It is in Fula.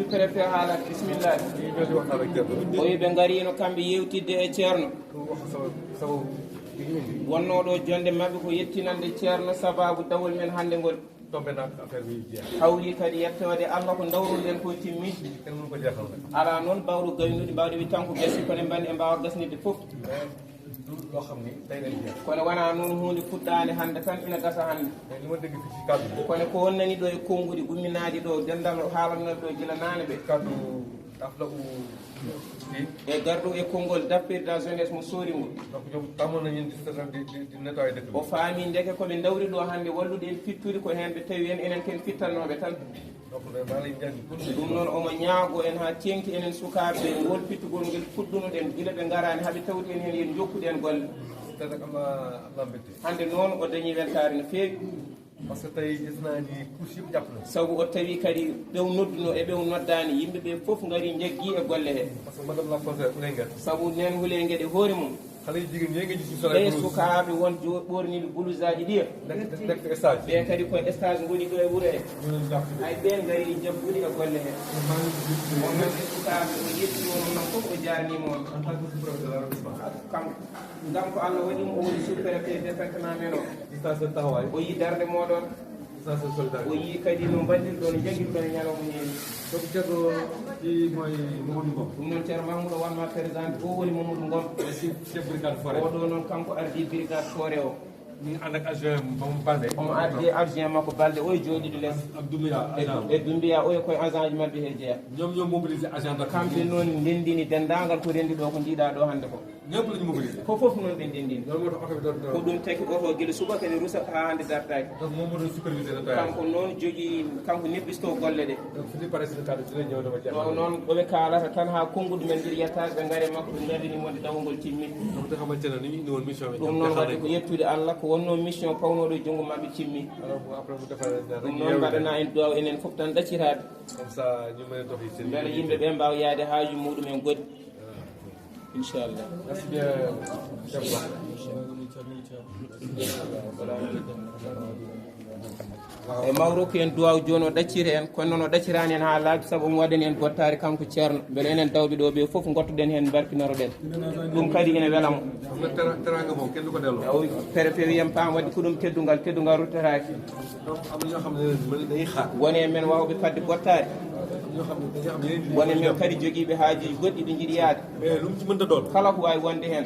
préfet haalat bisimillah o wi ɓe garino kamɓe yewtidde e ceerno wonnoɗo jonde mabɓe ko yettinande ceerno sababu dawol men hannde ngol hawri kadi yettode Allah ko dawruɗen ko timmi ala noon bawɗo gaynuɗi mbawde wi tan ko gasi kono mbandi e mbawa gasnide foof kono wona noon hunde fuɗɗade hande tan ina gasa hande kono ko wonnani ɗo e konnguɗi gumminaɗi ɗo dendal haalannoɓe ɗo gila nane ɓe e garɗo e konngol dappirde la jeunesse mo soori ngo o faami ndeke koɓe dawri ɗo hannde wallude en fittude ko heen ɓe tawi en enen ken fittannoɓe tan ɗum noon omo ñaago en ha tenki enen sukaɓe ngol fittugol ngel fuɗɗunoɗen gila ɓe garani haaɓe tawti en heen yen jokkuɗen golle hannde noon o dañi weltare no feewi par ce que tawi isnaji couche yëpp jàpp na sabu o tawi kadi ɓew nodduno e ɓew noddani yimɓe ɓe fof gari jaggi e golle he par ce que madame la conseillère Houleyguel sabu nen Houleyguel hoore mum haala jigin yegeji e sukaɓe won ɓorniɓe blouse aji ɗiya nekk stage ɓe kadi koye stage goni ɗo e wuuro he hay ɓen gari jaggude e golle he wonnoɓe sukaɓe o yetti on non fof o jarnima on kanko ngam ko Allah waɗimo o woni sous préfet département men o o yi darde moɗon o yi kadi no mbaɗirɗo no jagguirɗo e ñalawma heewi soko ceerno ɗi moye Mamadou Ngom ɗum noon ceerno Mamadou wanma présidente o woni Mamadou Ngom chef brigade forêt oɗo noon kanko ardi brigade forêt o min ànd ak adjoint Mamadou Balde omo addi adjoint makko Balde o e jooɗiɗo less e Doumbia o e koye agent ji mabɓe he jeeya ñoom mobilisé agent kamɓe noon ndendini dendagal ko rendi ɗo ko jiiɗa ɗo hannde ko ñëpp lañu mobilisé ko fof noon ɓe ndendini ko ɗum taki oto guila suba kadi rusa ha hannde dartaki kanko noon jogui kanko nebbisto golle ɗe o noon ɗoɓe kalata tan ha konnguɗu men jiɗi yettade ɓe gaare makko ɓe gardinimode dawgol timmi ɗum noon waɗi ko yettude Allah ko wonno mission pawnoɗo e junggo mabɓe timmi ɗum noon mbaɗana en duwaw enen fof tan ɗaccitade beele yimɓe ɓe mbawa yaade haaju muɗumen goɗɗi inchallah merci bien e mawro ko en duwaw joni o ɗaccira en kono noon o ɗaccirani en ha laaɓi saabu omo waɗani en bottari kanko ceerno beele enen dawɓe ɗo ɓe foof gottoɗen hen barkinoroɗen ɗum kadi ene welamo teranga mo kendu ko dello o préfet wiyam pam wadde ko ɗum teddugal ruttataki woni e men wawɓe fadde bottari woni men kadi joguiɓe haajuji goɗɗi ɗi jiiɗi yaade kala ko wawi wonde hen